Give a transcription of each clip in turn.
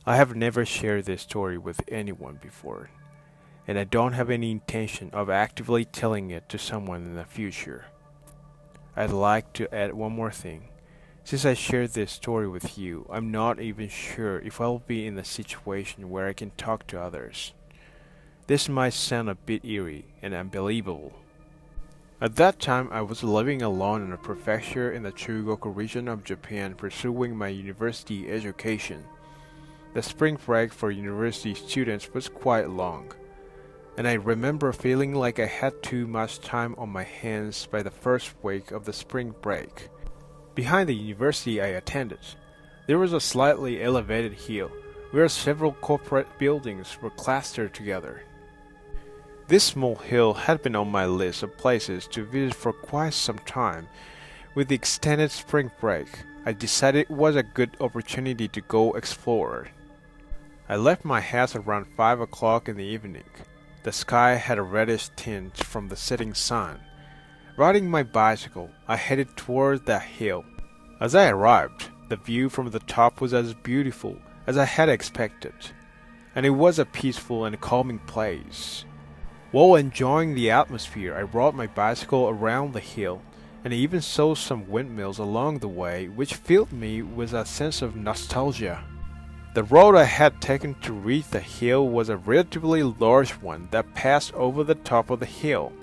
I have never shared this story with anyone before, and I don't have any intention of actively telling it to someone in the future. I'd like to add one more thing. Since I shared this story with you, I'm not even sure if I'll be in a situation where I can talk to others. This might sound a bit eerie and unbelievable. At that time, I was living alone in a prefecture in the Chugoku region of Japan pursuing my university education. The spring break for university students was quite long, and I remember feeling like I had too much time on my hands by the first week of the spring break. Behind the university I attended, there was a slightly elevated hill where several corporate buildings were clustered together. This small hill had been on my list of places to visit for quite some time. With the extended spring break, I decided it was a good opportunity to go explore. I left my house around 5 o'clock in the evening. The sky had a reddish tint from the setting sun. Riding my bicycle, I headed toward that hill. As I arrived, the view from the top was as beautiful as I had expected, and it was a peaceful and calming place. While enjoying the atmosphere, I rode my bicycle around the hill, and I even saw some windmills along the way, which filled me with a sense of nostalgia. The road I had taken to reach the hill was a relatively large one that passed over the top of the hill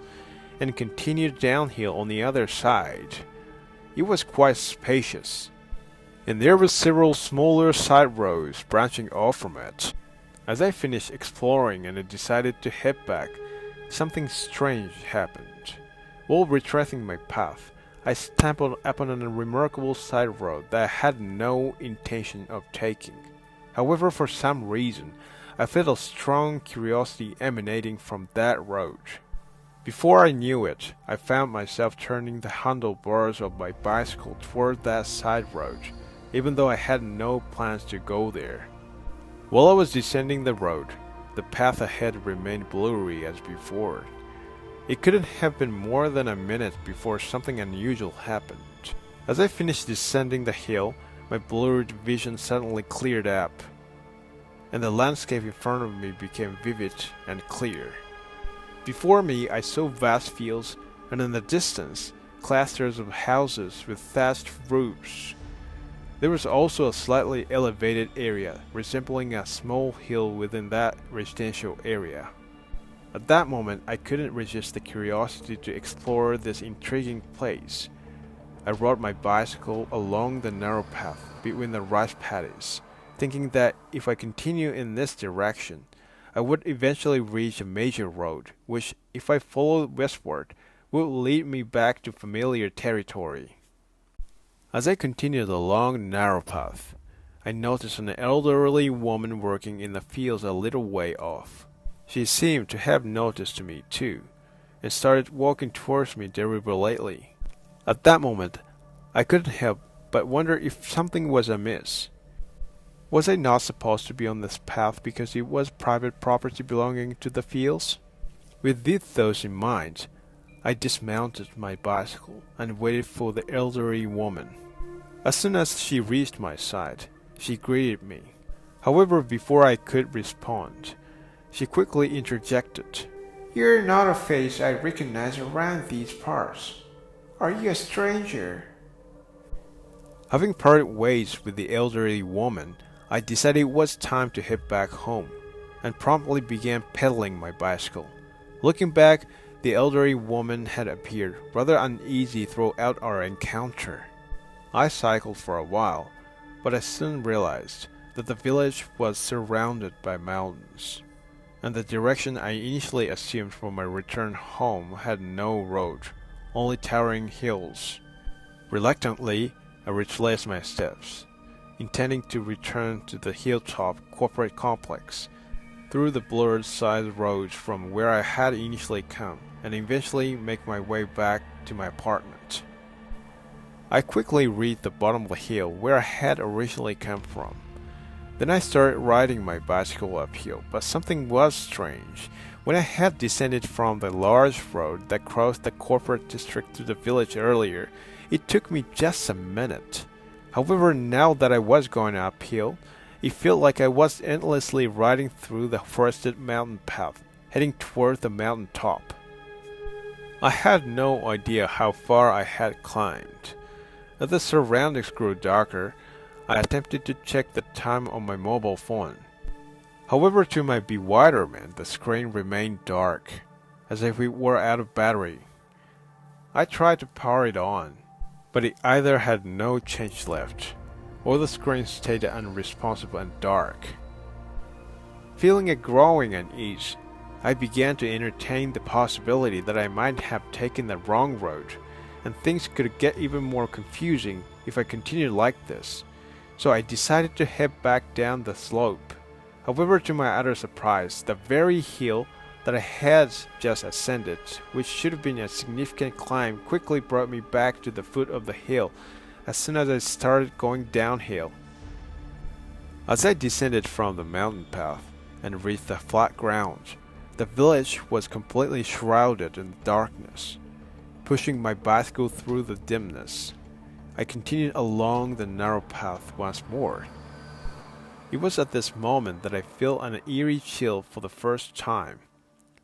and continued downhill on the other side. It was quite spacious, and there were several smaller side roads branching off from it. As I finished exploring and I decided to head back, something strange happened. While retracing my path, I stumbled upon a remarkable side road that I had no intention of taking. However, for some reason, I felt a strong curiosity emanating from that road. Before I knew it, I found myself turning the handlebars of my bicycle toward that side road, even though I had no plans to go there. While I was descending the road, the path ahead remained blurry as before. It couldn't have been more than a minute before something unusual happened. As I finished descending the hill, my blurred vision suddenly cleared up, and the landscape in front of me became vivid and clear. Before me, I saw vast fields, and in the distance, clusters of houses with thatched roofs. There was also a slightly elevated area, resembling a small hill within that residential area. At that moment, I couldn't resist the curiosity to explore this intriguing place. I rode my bicycle along the narrow path between the rice paddies, thinking that if I continued in this direction, I would eventually reach a major road, which, if I followed westward, would lead me back to familiar territory. As I continued along the narrow path, I noticed an elderly woman working in the fields a little way off. She seemed to have noticed me too, and started walking towards me deliberately. At that moment, I couldn't help but wonder if something was amiss. Was I not supposed to be on this path because it was private property belonging to the fields? With these thoughts in mind, I dismounted my bicycle and waited for the elderly woman. As soon as she reached my side, she greeted me. However, before I could respond, she quickly interjected. "You're not a face I recognize around these parts. Are you a stranger?" Having parted ways with the elderly woman, I decided it was time to head back home, and promptly began pedaling my bicycle. Looking back, the elderly woman had appeared rather uneasy throughout our encounter. I cycled for a while, but I soon realized that the village was surrounded by mountains, and the direction I initially assumed for my return home had no road, only towering hills. Reluctantly, I retraced my steps, intending to return to the hilltop corporate complex through the blurred side roads from where I had initially come, and eventually make my way back to my apartment. I quickly reached the bottom of the hill where I had originally come from. Then I started riding my bicycle uphill, but something was strange. When I had descended from the large road that crossed the corporate district to the village earlier, it took me just a minute. However, now that I was going uphill, It felt like I was endlessly riding through the forested mountain path, heading toward the mountain top. I had no idea how far I had climbed. As the surroundings grew darker, I attempted to check the time on my mobile phone. However, to my bewilderment, the screen remained dark, as if it were out of battery. I tried to power it on, but it either had no change left, or the screen stayed unresponsive and dark. Feeling a growing unease, I began to entertain the possibility that I might have taken the wrong road, and things could get even more confusing if I continued like this, so I decided to head back down the slope. However, to my utter surprise, the very hill that I had just ascended, which should have been a significant climb, quickly brought me back to the foot of the hill as soon as I started going downhill. As I descended from the mountain path and reached the flat ground, the village was completely shrouded in darkness. Pushing my bicycle through the dimness, I continued along the narrow path once more. It was at this moment that I felt an eerie chill for the first time.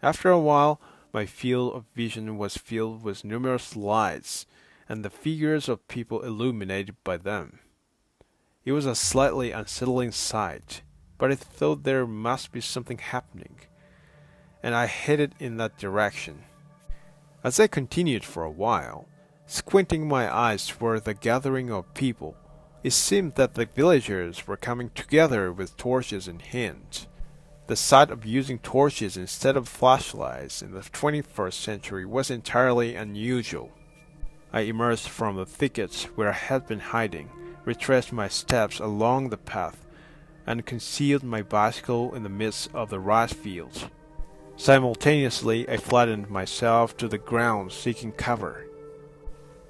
After a while, my field of vision was filled with numerous lights and the figures of people illuminated by them. It was a slightly unsettling sight, but I thought there must be something happening, and I headed in that direction. As I continued for a while, squinting my eyes toward the gathering of people, it seemed that the villagers were coming together with torches in hand. The sight of using torches instead of flashlights in the 21st century was entirely unusual. I emerged from the thickets where I had been hiding, retraced my steps along the path, and concealed my bicycle in the midst of the rice fields. Simultaneously, I flattened myself to the ground seeking cover.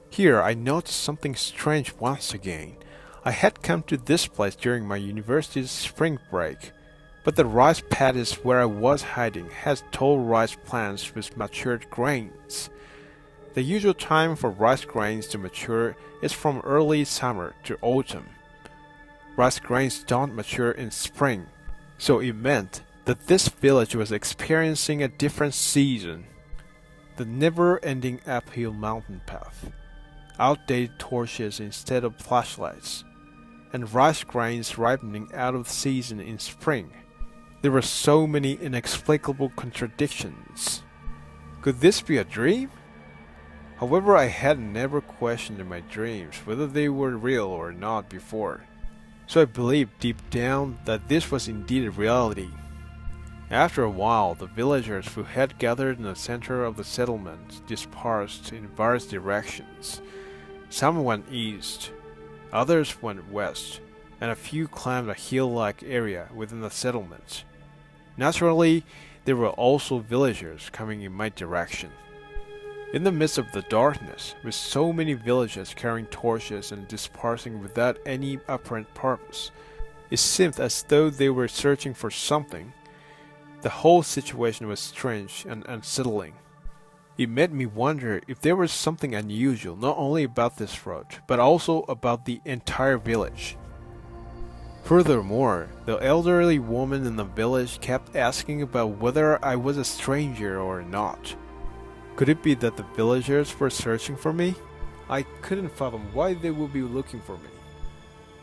Here I noticed something strange once again. I had come to this place during my university's spring break, but the rice paddies where I was hiding had tall rice plants with matured grains. The usual time for rice grains to mature is from early summer to autumn. Rice grains don't mature in spring, so it meant that this village was experiencing a different season. The never-ending uphill mountain path, outdated torches instead of flashlights, and rice grains ripening out of season in spring. There were so many inexplicable contradictions. Could this be a dream? However, I had never questioned in my dreams whether they were real or not before, so I believed deep down that this was indeed a reality. After a while, the villagers who had gathered in the center of the settlement dispersed in various directions. Some went east, others went west, and a few climbed a hill-like area within the settlement. Naturally, there were also villagers coming in my direction. In the midst of the darkness, with so many villagers carrying torches and dispersing without any apparent purpose, it seemed as though they were searching for something. The whole situation was strange and unsettling. It made me wonder if there was something unusual not only about this road, but also about the entire village. Furthermore, the elderly woman in the village kept asking about whether I was a stranger or not. Could it be that the villagers were searching for me? I couldn't fathom why they would be looking for me.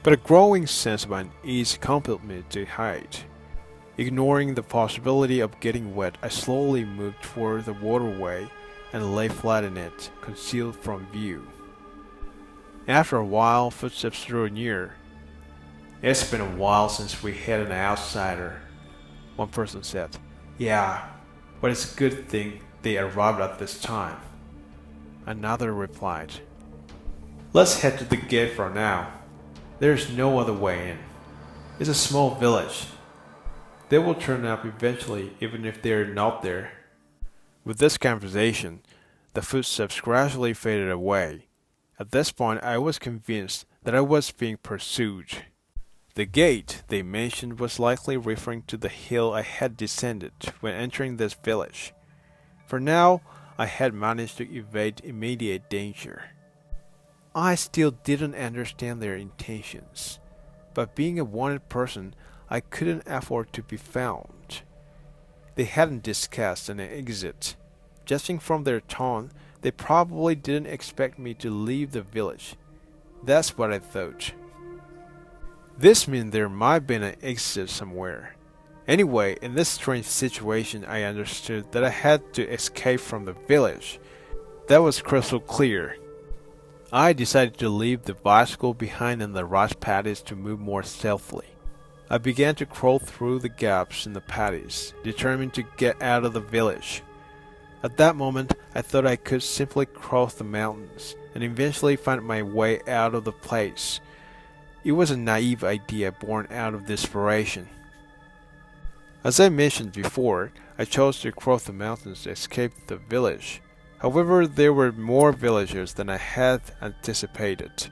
But a growing sense of unease compelled me to hide. Ignoring the possibility of getting wet, I slowly moved toward the waterway and lay flat in it, concealed from view. After a while, footsteps drew near. "It's been a while since we had an outsider," one person said. "Yeah, but it's a good thing they arrived at this time," another replied. "Let's head to the gate for now. There's no other way in. It's a small village. They will turn up eventually even if they're not there." With this conversation, the footsteps gradually faded away. At this point, I was convinced that I was being pursued. The gate they mentioned was likely referring to the hill I had descended when entering this village. For now, I had managed to evade immediate danger. I still didn't understand their intentions, but being a wanted person, I couldn't afford to be found. They hadn't discussed an exit. Judging from their tone, they probably didn't expect me to leave the village. That's what I thought. This meant there might have been an exit somewhere. Anyway, in this strange situation, I understood that I had to escape from the village. That was crystal clear. I decided to leave the bicycle behind in the rice paddies to move more stealthily. I began to crawl through the gaps in the paddies, determined to get out of the village. At that moment, I thought I could simply cross the mountains and eventually find my way out of the place. It was a naive idea born out of desperation. As I mentioned before, I chose to cross the mountains to escape the village. However, there were more villagers than I had anticipated,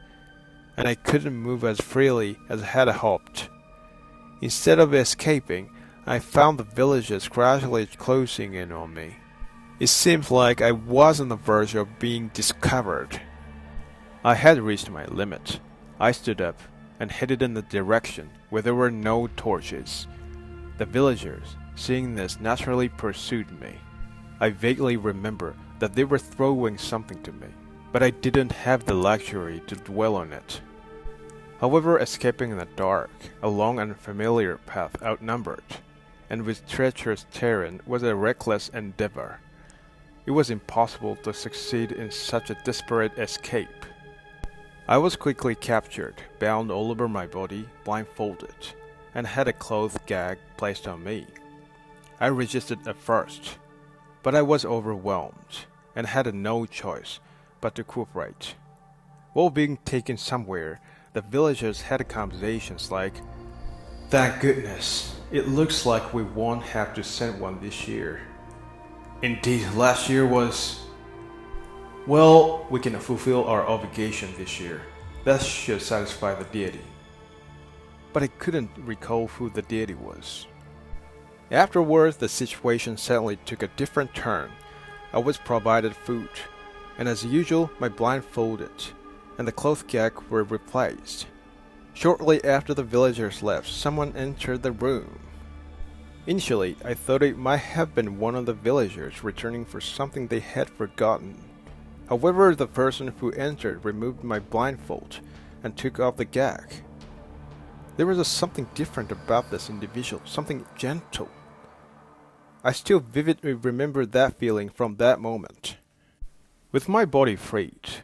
and I couldn't move as freely as I had hoped. Instead of escaping, I found the villagers gradually closing in on me. It seemed like I was on the verge of being discovered. I had reached my limit. I stood up and headed in the direction where there were no torches. The villagers, seeing this, naturally pursued me. I vaguely remember that they were throwing something to me, but I didn't have the luxury to dwell on it. However, escaping in the dark, along an unfamiliar path outnumbered, and with treacherous terrain was a reckless endeavor. It was impossible to succeed in such a desperate escape. I was quickly captured, bound all over my body, blindfolded, and had a cloth gag placed on me. I resisted at first, but I was overwhelmed, and had no choice but to cooperate. While being taken somewhere, the villagers had conversations like, "Thank goodness, it looks like we won't have to send one this year. Indeed, last year was... Well, we can fulfill our obligation this year. That should satisfy the deity." But I couldn't recall who the deity was. Afterwards, the situation suddenly took a different turn. I was provided food, and as usual, my blindfolded and the cloth gag were replaced. Shortly after the villagers left, someone entered the room. Initially, I thought it might have been one of the villagers returning for something they had forgotten. However, the person who entered removed my blindfold and took off the gag. There was something different about this individual, something gentle. I still vividly remember that feeling from that moment. With my body freed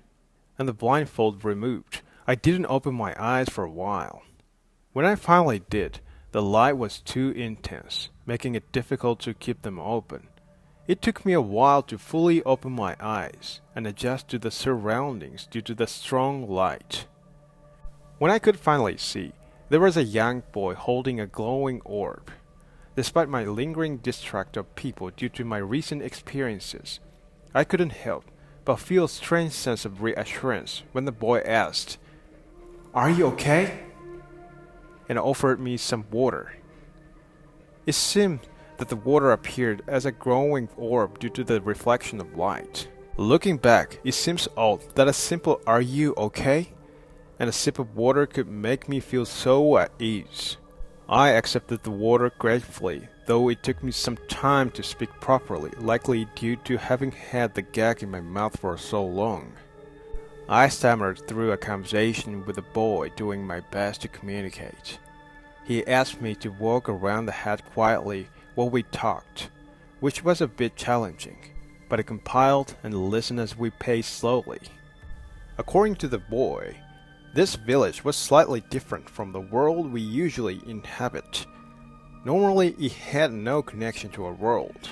and the blindfold removed, I didn't open my eyes for a while. When I finally did, the light was too intense, making it difficult to keep them open. It took me a while to fully open my eyes and adjust to the surroundings due to the strong light. When I could finally see, there was a young boy holding a glowing orb. Despite my lingering distrust of people due to my recent experiences, I couldn't help but feel a strange sense of reassurance when the boy asked, "Are you okay?" and offered me some water. It seemed that the water appeared as a glowing orb due to the reflection of light. Looking back, it seems odd that a simple "Are you okay?" and a sip of water could make me feel so at ease. I accepted the water gratefully, though it took me some time to speak properly, likely due to having had the gag in my mouth for so long. I stammered through a conversation with the boy, doing my best to communicate. He asked me to walk around the hut quietly while we talked, which was a bit challenging, but I compiled and listened as we paced slowly. According to the boy, this village was slightly different from the world we usually inhabit. Normally, it had no connection to our world,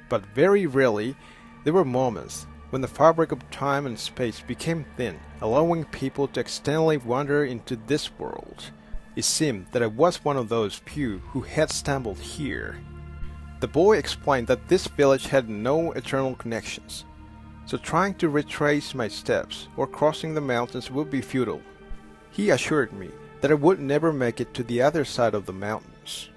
but very rarely there were moments when the fabric of time and space became thin, allowing people to externally wander into this world. It seemed that I was one of those few who had stumbled here. The boy explained that this village had no eternal connections, so trying to retrace my steps or crossing the mountains would be futile. He assured me that I would never make it to the other side of the mountains.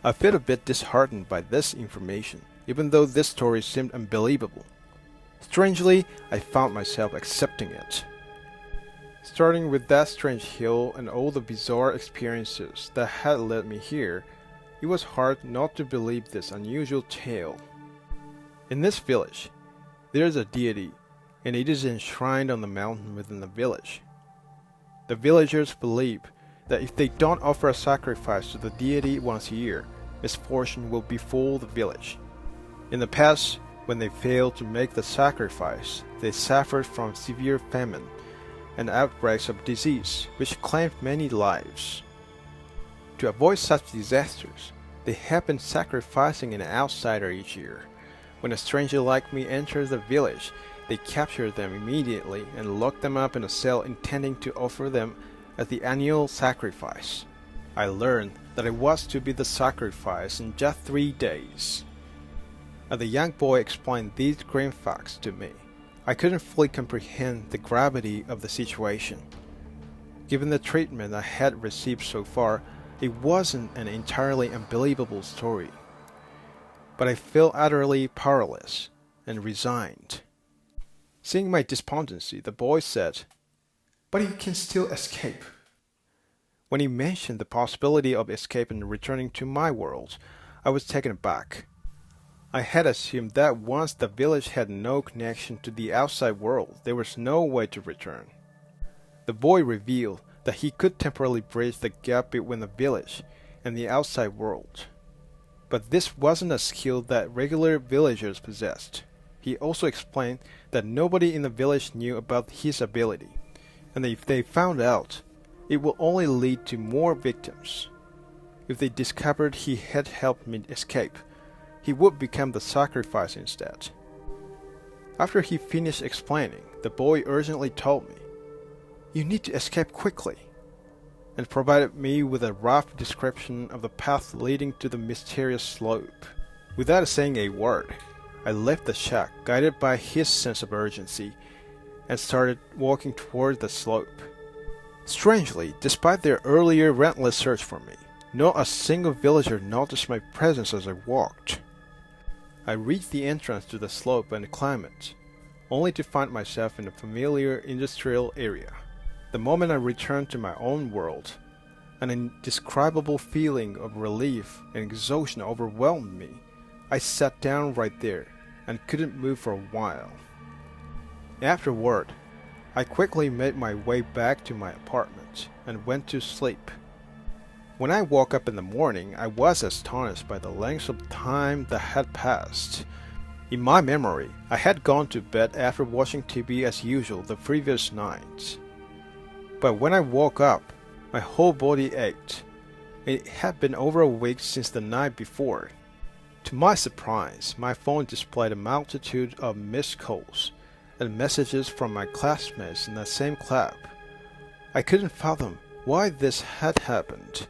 I felt a bit disheartened by this information, even though this story seemed unbelievable. Strangely, I found myself accepting it. Starting with that strange hill and all the bizarre experiences that had led me here, it was hard not to believe this unusual tale. In this village, there is a deity, and it is enshrined on the mountain within the village. The villagers believe that if they don't offer a sacrifice to the deity once a year, misfortune will befall the village. In the past, when they failed to make the sacrifice, they suffered from severe famine and outbreaks of disease, which claimed many lives. To avoid such disasters, they have been sacrificing an outsider each year. When a stranger like me enters the village, they capture them immediately and lock them up in a cell intending to offer them as the annual sacrifice. I learned that I was to be the sacrifice in just 3 days. As the young boy explained these grim facts to me, I couldn't fully comprehend the gravity of the situation. Given the treatment I had received so far, it wasn't an entirely unbelievable story. But I felt utterly powerless and resigned. Seeing my despondency, the boy said, "But you can still escape." When he mentioned the possibility of escape and returning to my world, I was taken aback. I had assumed that once the village had no connection to the outside world, there was no way to return. The boy revealed that he could temporarily bridge the gap between the village and the outside world. But this wasn't a skill that regular villagers possessed. He also explained that nobody in the village knew about his ability, and that if they found out, it would only lead to more victims. If they discovered he had helped me escape, he would become the sacrifice instead. After he finished explaining, the boy urgently told me, "You need to escape quickly," and provided me with a rough description of the path leading to the mysterious slope. Without saying a word, I left the shack guided by his sense of urgency and started walking toward the slope. Strangely, despite their earlier relentless search for me, not a single villager noticed my presence as I walked. I reached the entrance to the slope and climbed it, only to find myself in a familiar industrial area. The moment I returned to my own world, an indescribable feeling of relief and exhaustion overwhelmed me. I sat down right there and couldn't move for a while. Afterward, I quickly made my way back to my apartment and went to sleep. When I woke up in the morning, I was astonished by the length of time that had passed. In my memory, I had gone to bed after watching TV as usual the previous night. But when I woke up, my whole body ached. It had been over a week since the night before. To my surprise, my phone displayed a multitude of missed calls and messages from my classmates in the same club. I couldn't fathom why this had happened.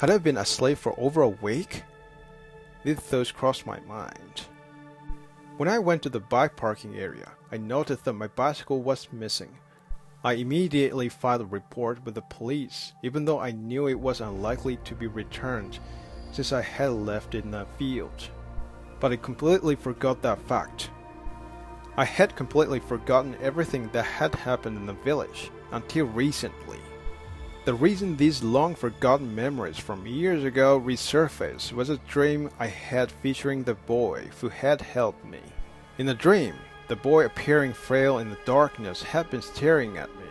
Had I been asleep for over a week? These thoughts crossed my mind. When I went to the bike parking area, I noticed that my bicycle was missing. I immediately filed a report with the police, even though I knew it was unlikely to be returned since I had left it in a field. But I completely forgot that fact. I had completely forgotten everything that had happened in the village until recently. The reason these long-forgotten memories from years ago resurfaced was a dream I had featuring the boy who had helped me. In the dream, the boy appearing frail in the darkness had been staring at me.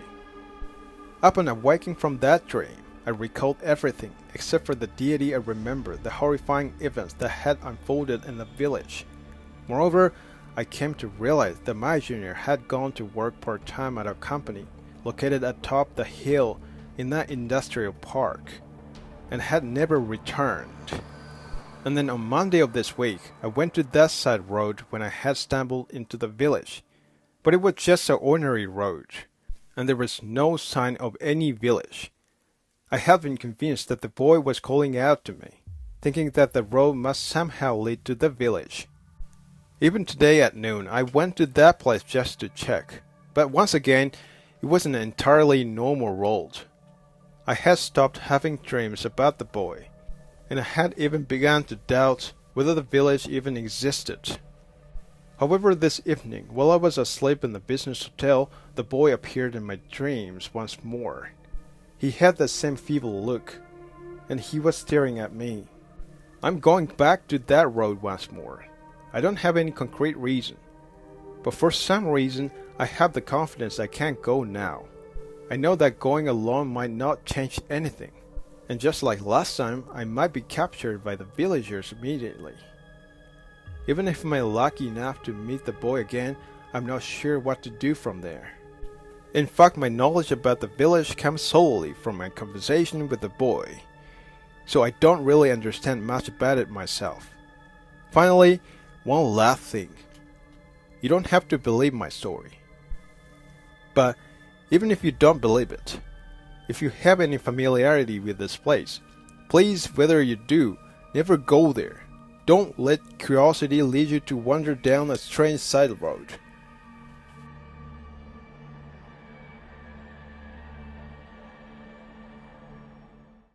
Upon awaking from that dream, I recalled everything except for the deity. I remembered the horrifying events that had unfolded in the village. Moreover, I came to realize that my junior had gone to work part-time at a company located atop the hill in that industrial park, and had never returned. And then on Monday of this week, I went to that side road when I had stumbled into the village. But it was just an ordinary road, and there was no sign of any village. I had been convinced that the boy was calling out to me, thinking that the road must somehow lead to the village. Even today at noon, I went to that place just to check, but once again, it was an entirely normal road. I had stopped having dreams about the boy, and I had even begun to doubt whether the village even existed. However, this evening, while I was asleep in the business hotel, the boy appeared in my dreams once more. He had the same feeble look, and he was staring at me. I'm going back to that road once more. I don't have any concrete reason, but for some reason, I have the confidence I can't go now. I know that going alone might not change anything, and just like last time, I might be captured by the villagers immediately. Even if I'm lucky enough to meet the boy again, I'm not sure what to do from there. In fact, my knowledge about the village comes solely from my conversation with the boy, so I don't really understand much about it myself. Finally, one last thing. You don't have to believe my story. But even if you don't believe it, if you have any familiarity with this place, please, whether you do, never go there. Don't let curiosity lead you to wander down a strange side road.